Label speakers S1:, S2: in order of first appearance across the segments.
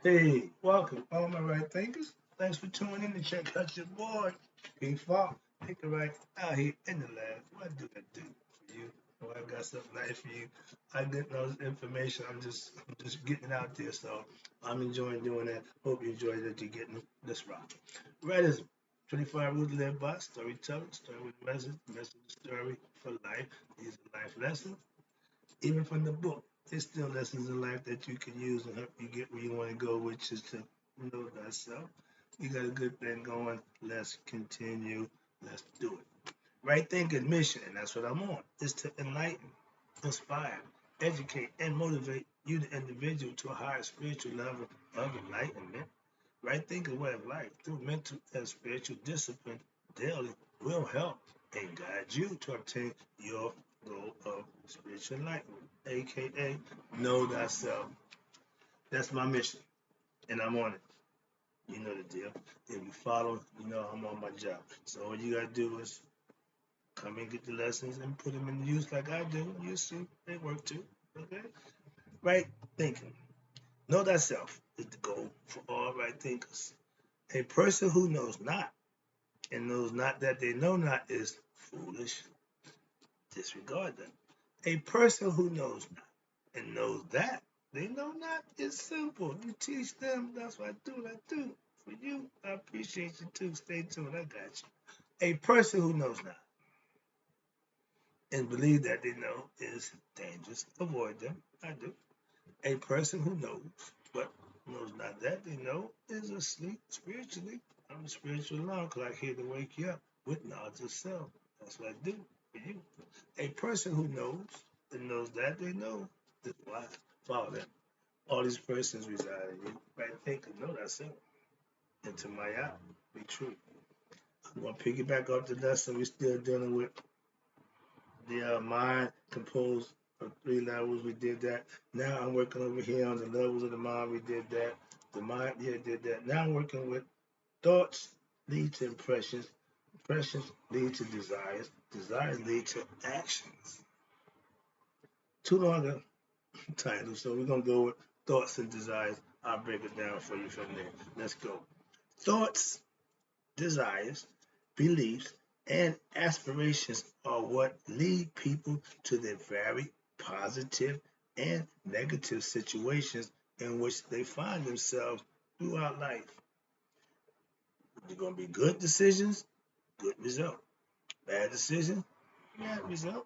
S1: Hey, welcome, all my right thinkers. Thanks for tuning in to check out your boy, King Fall. Take a right out here in the lab. What do I do for you? Oh, I got something nice for you. I get no information. I'm just getting it out there. So I'm enjoying doing that. Hope you enjoy that you're getting this rock. Redism. 25 rules to live by, storytelling, story with message story for life. These are life lessons even from the book, there's still lessons in life that you can use and help you get where you want to go, which is to know thyself. You got a good thing going. Let's continue. Let's do it. Right thinking mission, and that's what I'm on, is to enlighten, inspire, educate, and motivate you, the individual, to a higher spiritual level of enlightenment. Right thinking way of life through mental and spiritual discipline daily will help and guide you to obtain your goal of spiritual enlightenment, aka know thyself. That's my mission, and I'm on it. You know the deal. If you follow, you know I'm on my job. So all you gotta do is come and get the lessons and put them into use like I do. You see, they work too. Okay? Right thinking. Know thyself is the goal for all right thinkers. A person who knows not and knows not that they know not is foolish. Disregard them. A person who knows not and knows that they know not is simple. You teach them. That's what I do. What I do for you. I appreciate you too. Stay tuned. I got you. A person who knows not and believe that they know is dangerous. Avoid them. I do. A person who knows but knows not that they know is asleep spiritually. I'm a spiritual alarm clock here to wake you up with knowledge of self. That's what I do for you. A person who knows and knows that they know is wise. Follow them. All these persons reside in you. Right? Think and know thyself. And to my eye, be true. I'm going to piggyback off the lesson we're still dealing with. The mind composed of three levels. We did that. Now I'm working over here on the levels of the mind. We did that. The mind, yeah, did that. Now I'm working with thoughts lead to impressions. Impressions lead to desires. Desires lead to actions. Too long a title, so we're gonna go with thoughts and desires. I'll break it down for you from there. Let's go. Thoughts, desires, beliefs, and aspirations are what lead people to their very positive and negative situations in which they find themselves throughout life. They're going to be good decisions, good result. Bad decision, bad result.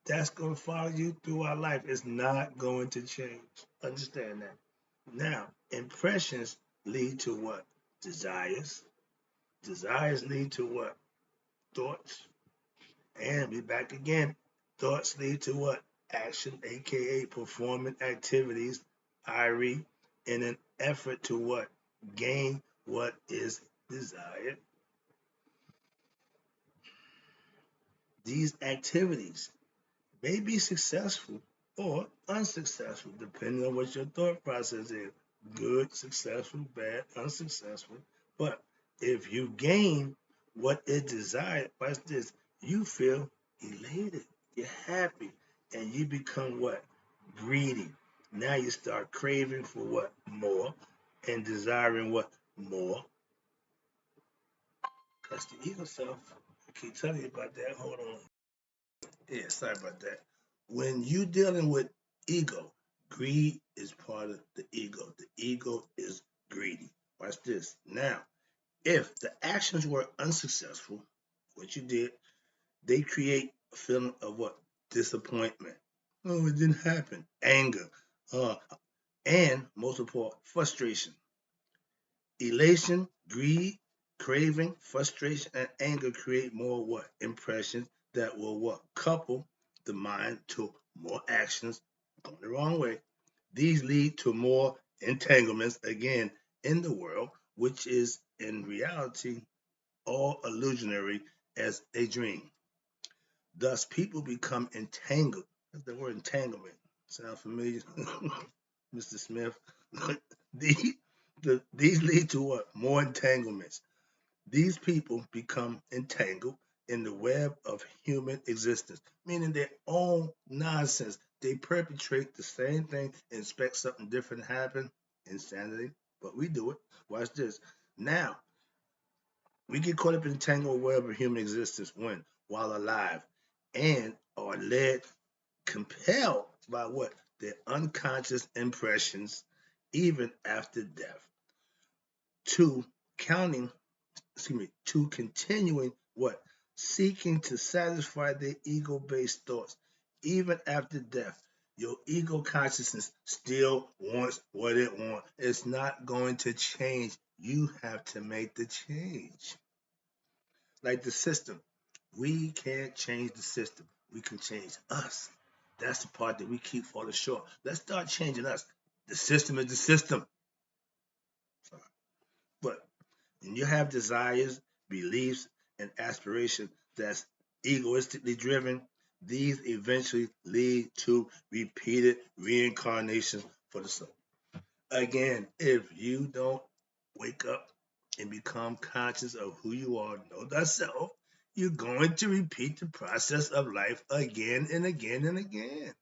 S1: That's going to follow you throughout life. It's not going to change. Understand that. Now, impressions lead to what? Desires. Desires lead to what? Thoughts. And we back again. Thoughts lead to what? Action, aka performing activities, IRE, in an effort to what? Gain what is desired. These activities may be successful or unsuccessful, depending on what your thought process is. Good, successful, bad, unsuccessful. But if you gain what is desired, watch this, you feel elated, you're happy, and you become what? Greedy. Now you start craving for what? More, and desiring what? More. That's the ego self. I keep telling you about that. Hold on. Yeah, sorry about that. When you dealing with ego, greed is part of the ego. The ego is greedy. Watch this. Now, if the actions were unsuccessful, what you did, they create a feeling of what? Disappointment. Oh, it didn't happen. Anger. Uh, and most important, frustration. Elation, greed, craving, frustration, and anger create more what? Impressions that will what? Couple the mind to more actions going the wrong way. These lead to more entanglements again in the world, which is in reality all illusionary as a dream. Thus, people become entangled. That's the word entanglement. Sound familiar, Mr. Smith? these, these lead to what? More entanglements. These people become entangled in the web of human existence, meaning their own nonsense. They perpetrate the same thing and expect something different to happen, insanity, but we do it. Watch this. Now, we get caught up in the tangled web of human existence when, while alive, and are led, compelled by what? Their unconscious impressions, even after death, to counting, to continuing what? Seeking to satisfy their ego based thoughts, even after death. Your ego consciousness still wants what it wants. It's not going to change. You have to make the change. Like the system, we can't change the system. We can change us. That's the part that we keep falling short. Let's start changing us. The system is the system. But when you have desires, beliefs, and aspirations that's egoistically driven, these eventually lead to repeated reincarnations for the soul. Again, if you don't wake up and become conscious of who you are, know thyself, you're going to repeat the process of life again and again and again.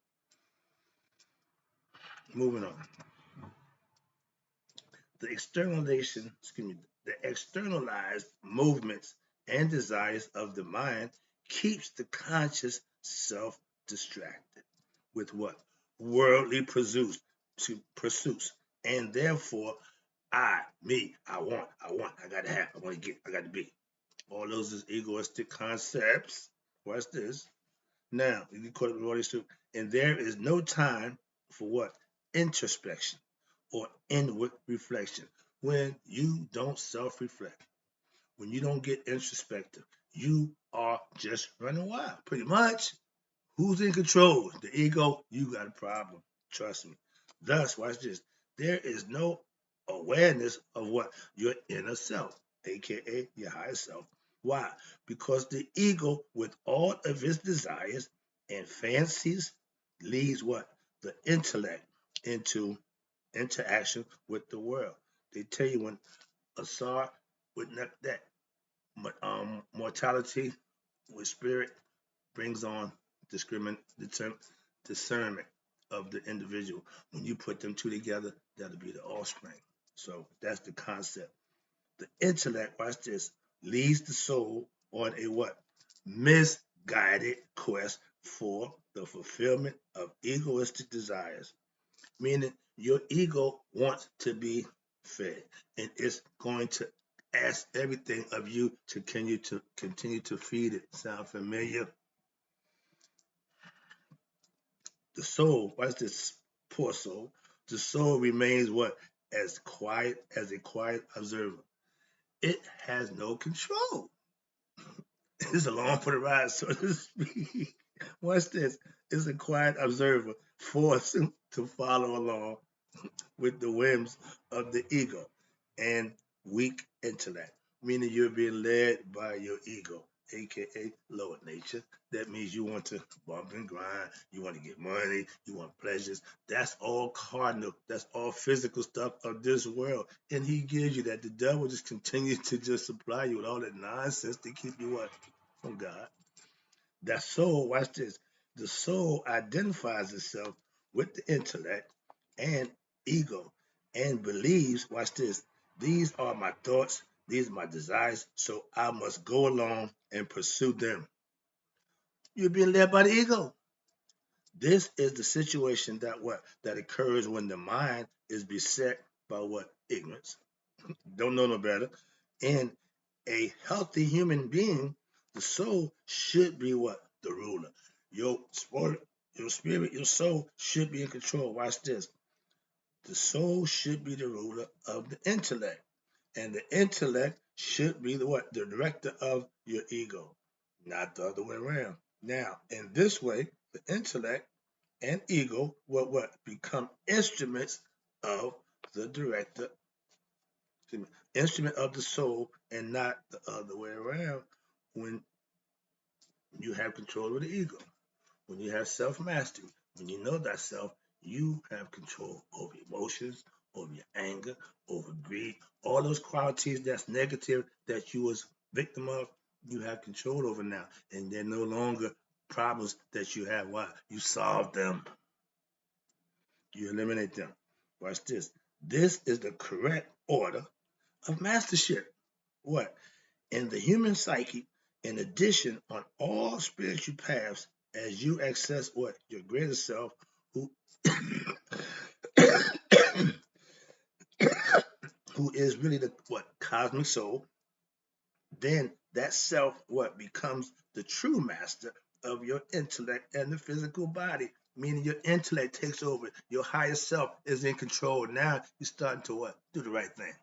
S1: Moving on. The externalized movements and desires of the mind keeps the conscious self distracted with what? Worldly pursuits. And therefore, I want, I gotta have, I wanna get, I gotta be. All those is egoistic concepts. Watch this. Now, you can call it all these two. And there is no time for what? Introspection or inward reflection. When you don't self reflect, when you don't get introspective, you are just running wild, pretty much. Who's in control? The ego, you got a problem. Trust me. Thus, watch this. There is no awareness of what? Your inner self, aka your higher self. Why? Because the ego, with all of its desires and fancies, leads what? The intellect into interaction with the world. They tell you when Asar with that mortality with spirit brings on discernment of the individual. When you put them two together, that'll be the offspring. So that's the concept. The intellect, watch this, leads the soul on a what? Misguided quest for the fulfillment of egoistic desires. Meaning your ego wants to be fed and it's going to ask everything of you to continue to feed it. Sound familiar? The soul, watch this, poor soul. The soul remains what? As quiet as a quiet observer. It has no control. It's along for the ride, so to speak. Watch this. It's a quiet observer, forced to follow along with the whims of the ego and weak intellect, meaning you're being led by your ego, aka lower nature. That means you want to bump and grind, you want to get money, you want pleasures. That's all cardinal, that's all physical stuff of this world. And he gives you that. The devil just continues to just supply you with all that nonsense to keep you what? From God. That soul, watch this. The soul identifies itself with the intellect and ego and believes, watch this, these are my thoughts, these are my desires, so I must go along and pursue them. You're being led by the ego. This is the situation that what? That occurs when the mind is beset by what? Ignorance. Don't know no better. And a healthy human being, the soul should be what? The ruler. Your soul should be in control. Watch this. The soul should be the ruler of the intellect. And the intellect should be the what? The director of your ego, not the other way around. Now, in this way, the intellect and ego will what? Become instruments of the director, instrument of the soul, and not the other way around when you have control of the ego. When you have self mastery, when you know thyself, you have control over emotions, over your anger, over greed, all those qualities that's negative that you was victim of, you have control over now. And they're no longer problems that you have. Why? You solve them. You eliminate them. Watch this. This is the correct order of mastership. What? In the human psyche, in addition, on all spiritual paths, as you access what? Your greater self, who who is really the what? Cosmic soul, then that self what becomes the true master of your intellect and the physical body, meaning your intellect takes over, your higher self is in control. Now you're starting to what? Do the right thing.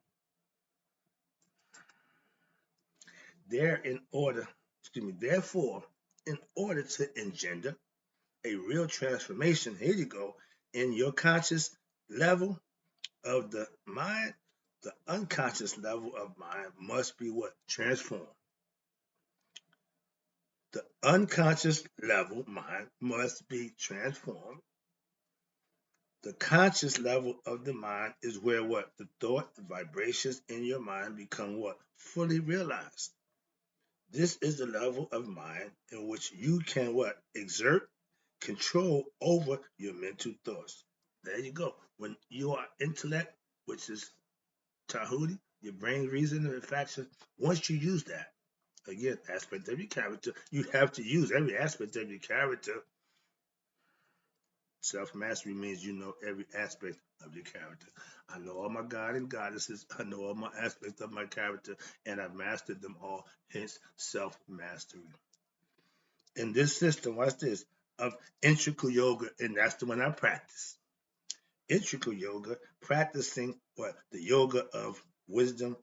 S1: Therefore, in order to engender a real transformation, here you go, in your conscious level of the mind, the unconscious level of mind must be what? Transformed. The unconscious level mind must be transformed. The conscious level of the mind is where what? The thought, the vibrations in your mind become what? Fully realized. This is the level of mind in which you can what? Exert control over your mental thoughts. There you go. When you are intellect, which is Tahuti, your brain, reason, and faction, once you use that, again, aspect of your character, you have to use every aspect of your character. Self-mastery means you know every aspect of your character. I know all my God and goddesses. I know all my aspects of my character, and I've mastered them all, hence self-mastery. In this system, watch this, of integral yoga, and that's the one I practice. Integral yoga, practicing what? The yoga of wisdom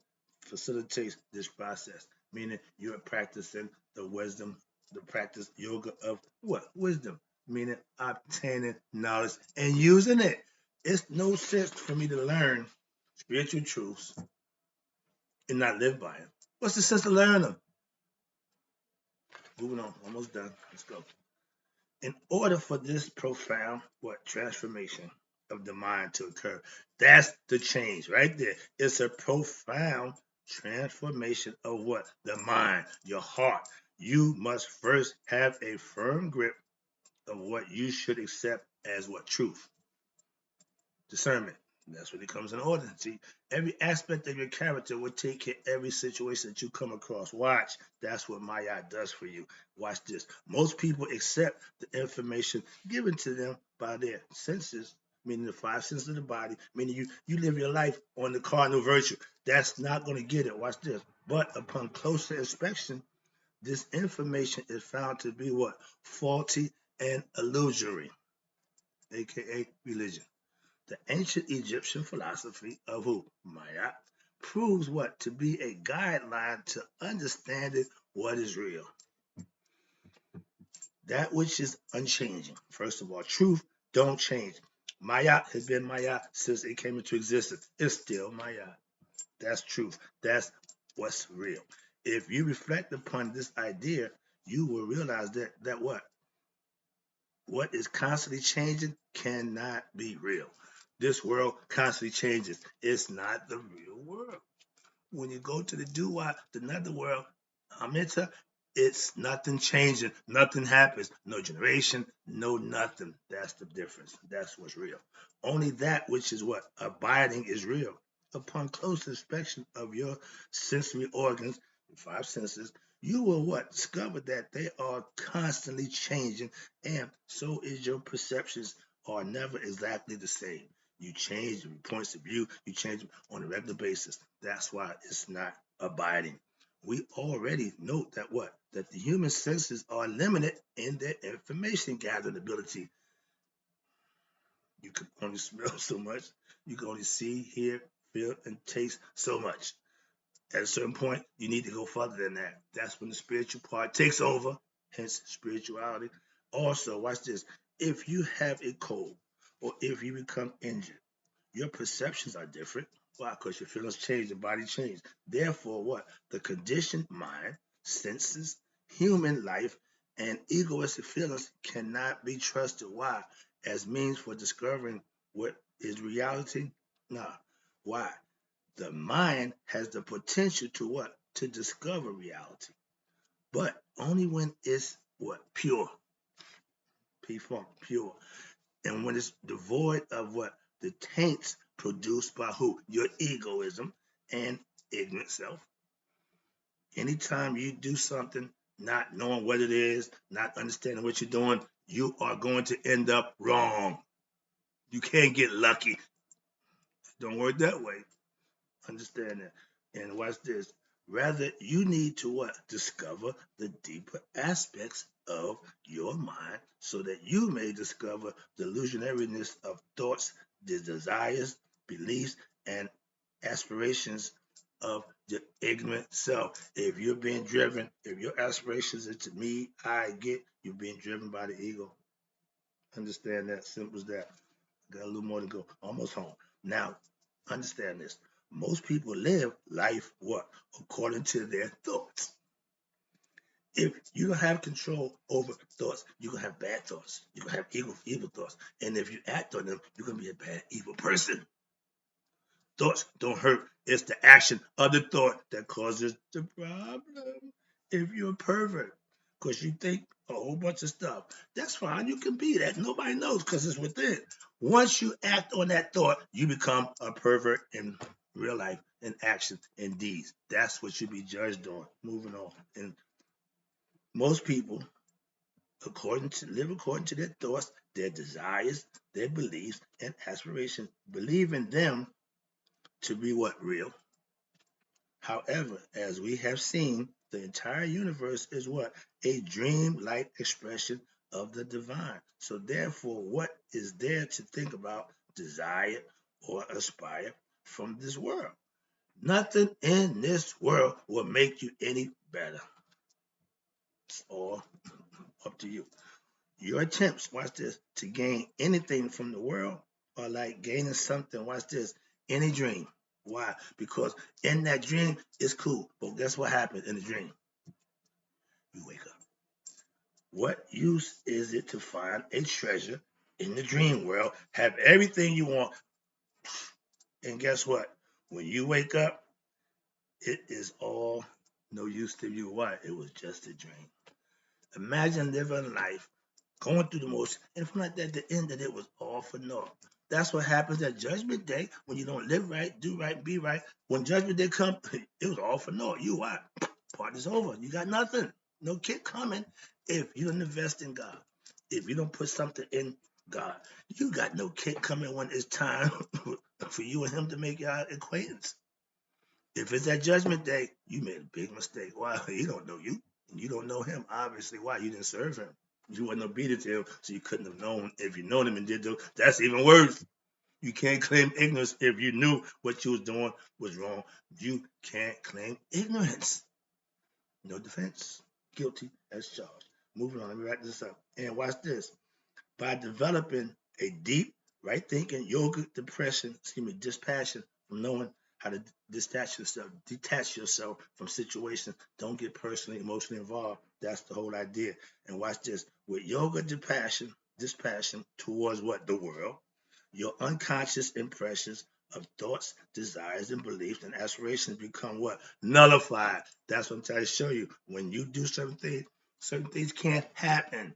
S1: facilitates this process, meaning you're practicing the wisdom, the practice yoga of what? Wisdom, meaning obtaining knowledge and using it. It's no sense for me to learn spiritual truths and not live by them. What's the sense of learning them? Moving on, almost done. Let's go. In order for this profound what transformation of the mind to occur, that's the change right there. It's a profound transformation of what? The mind, your heart. You must first have a firm grip of what you should accept as what? Truth. Discernment. That's when it comes in order. See, every aspect of your character will take care of every situation that you come across. Watch. That's what Maya does for you. Watch this. Most people accept the information given to them by their senses, meaning the five senses of the body, meaning you live your life on the cardinal virtue. That's not going to get it. Watch this. But upon closer inspection, this information is found to be what? Faulty and illusory, aka religion. The ancient Egyptian philosophy of who? Maya proves what? To be a guideline to understanding what is real. That which is unchanging. First of all, truth don't change. Maya has been Maya since it came into existence. It's still Maya. That's truth. That's what's real. If you reflect upon this idea, you will realize that what is constantly changing cannot be real. This world constantly changes. It's not the real world. When you go to the Dua, the netherworld, Amita, it's nothing changing. Nothing happens. No generation, no nothing. That's the difference. That's what's real. Only that which is what? Abiding is real. Upon close inspection of your sensory organs, five senses, you will what? Discover that they are constantly changing, and so is your perceptions are never exactly the same. You change your points of view, you change them on a regular basis. That's why it's not abiding. We already note that what? That the human senses are limited in their information gathering ability. You can only smell so much. You can only see, hear, feel, and taste so much. At a certain point, you need to go further than that. That's when the spiritual part takes over, hence spirituality. Also, watch this. If you have a cold or if you become injured, your perceptions are different. Why? Because your feelings change, the body changes. Therefore, what? The conditioned mind, senses, human life, and egoistic feelings cannot be trusted. Why? As means for discovering what is reality? Nah. Why? The mind has the potential to what? To discover reality. But only when it's what? Pure. P-funk, pure. And when it's devoid of what? The taints produced by who? Your egoism and ignorant self. Anytime you do something not knowing what it is, not understanding what you're doing, you are going to end up wrong. You can't get lucky. Don't work that way. Understand that. And watch this. Rather, you need to what? Discover the deeper aspects of your mind so that you may discover the illusionariness of thoughts, the desires, beliefs, and aspirations of your ignorant self. If you're being driven, if your aspirations are to me, I get, you're being driven by the ego. Understand that? Simple as that. Got a little more to go. Almost home. Now, understand this. Most people live life what? According to their thoughts. If you don't have control over thoughts, you're gonna have bad thoughts. You're gonna have evil thoughts. And if you act on them, you're gonna be a bad, evil person. Thoughts don't hurt. It's the action of the thought that causes the problem. If you're a pervert, because you think a whole bunch of stuff, that's fine. You can be that. Nobody knows because it's within. Once you act on that thought, you become a pervert in real life, in action, in deeds. That's what you be judged on. Moving on. And most people, live according to their thoughts, their desires, their beliefs, and aspirations. Believe in them to be what? Real. However, as we have seen, the entire universe is what? A dream-like expression of the divine. So therefore, what is there to think about, desire, or aspire from this world? Nothing in this world will make you any better. It's all up to you. Your attempts, watch this, to gain anything from the world are like gaining something, watch this, any dream. Why? Because in that dream, it's cool. But guess what happened in the dream? You wake up. What use is it to find a treasure in the dream world, have everything you want, and guess what? When you wake up, it is all no use to you. Why? It was just a dream. Imagine living life going through the motions, and from like that, the end of it was all for naught. That's what happens at Judgment Day when you don't live right, do right, be right. When Judgment Day comes, it was all for naught. You what? Party's over. You got nothing. No kick coming if you don't invest in God. If you don't put something in God, you got no kick coming when it's time for you and Him to make your acquaintance. If it's at Judgment Day, you made a big mistake. Why? He don't know you. And you don't know him, obviously. Why? You didn't serve him. You wasn't obedient to him, so you couldn't have known. If you known him and did do, that's even worse. You can't claim ignorance if you knew what you was doing was wrong. You can't claim ignorance. No defense. Guilty as charged. Moving on, let me wrap this up. And watch this. By developing a deep, right thinking, yoga, dispassion from knowing how to detach yourself from situations. Don't get personally, emotionally involved. That's the whole idea. And watch this. With yoga, dispassion towards what? The world. Your unconscious impressions of thoughts, desires, and beliefs and aspirations become what? Nullified. That's what I'm trying to show you. When you do certain things can't happen.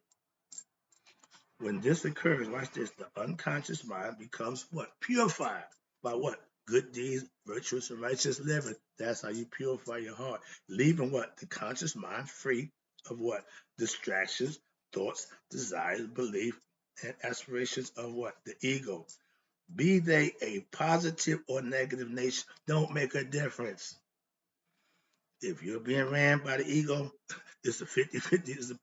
S1: When this occurs, watch this, the unconscious mind becomes what? Purified by what? Good deeds, virtuous, and righteous living. That's how you purify your heart. Leaving what? The conscious mind free of what? Distractions, thoughts, desires, belief, and aspirations of what? The ego. Be they a positive or negative nature, don't make a difference. If you're being ran by the ego, it's a 50-50.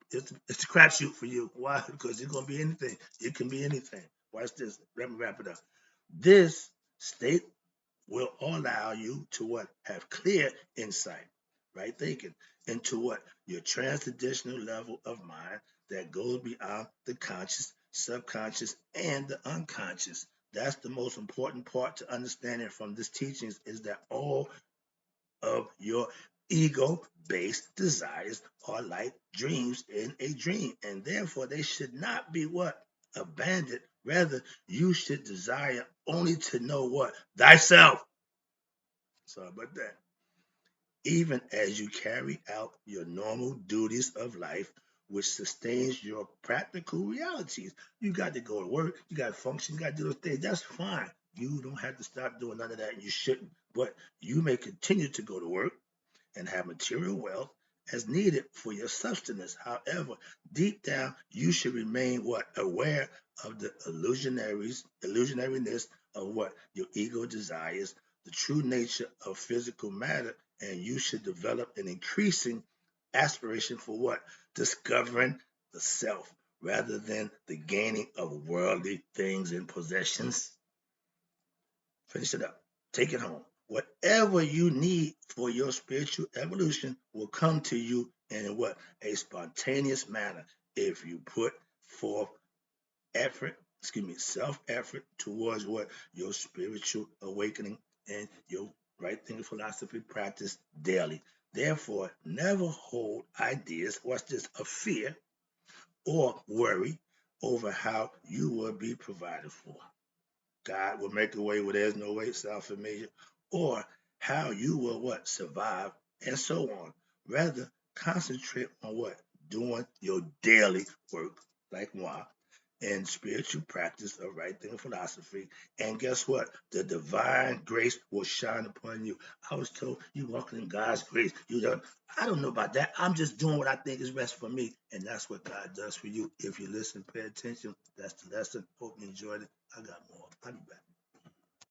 S1: It's a crapshoot for you. Why? Because it's going to be anything. It can be anything. Watch this. Let me wrap it up. This state will allow you to what? Have clear insight, right thinking, into what? Your transcendental level of mind that goes beyond the conscious, subconscious, and the unconscious. That's the most important part to understanding from this teachings is that all of your ego-based desires are like dreams in a dream, and therefore they should not be what? Abandoned. Rather, you should desire only to know what? Thyself. Sorry about that. Even as you carry out your normal duties of life, which sustains your practical realities. You got to go to work, you got to function, you got to do those things. That's fine. You don't have to stop doing none of that. You shouldn't. But you may continue to go to work and have material wealth as needed for your sustenance. However, deep down, you should remain what? Aware of the illusionariness of what your ego desires, the true nature of physical matter, and you should develop an increasing aspiration for what? Discovering the self rather than the gaining of worldly things and possessions. Finish it up. Take it home. Whatever you need for your spiritual evolution will come to you in what? A spontaneous manner if you put forth effort, self-effort towards what? Your spiritual awakening and your right thinking philosophy practice daily. Therefore, never hold ideas, what's this, of fear or worry over how you will be provided for. God will make a way where there's no way, South familiar, or how you will what? Survive, and so on. Rather, concentrate on what? Doing your daily work, like moi, and spiritual practice of right thinking philosophy. And guess what? The divine grace will shine upon you. I was told you walking in God's grace. I don't know about that. I'm just doing what I think is best for me. And that's what God does for you. If you listen, pay attention. That's the lesson. Hope you enjoyed it. I got more. I'll be back.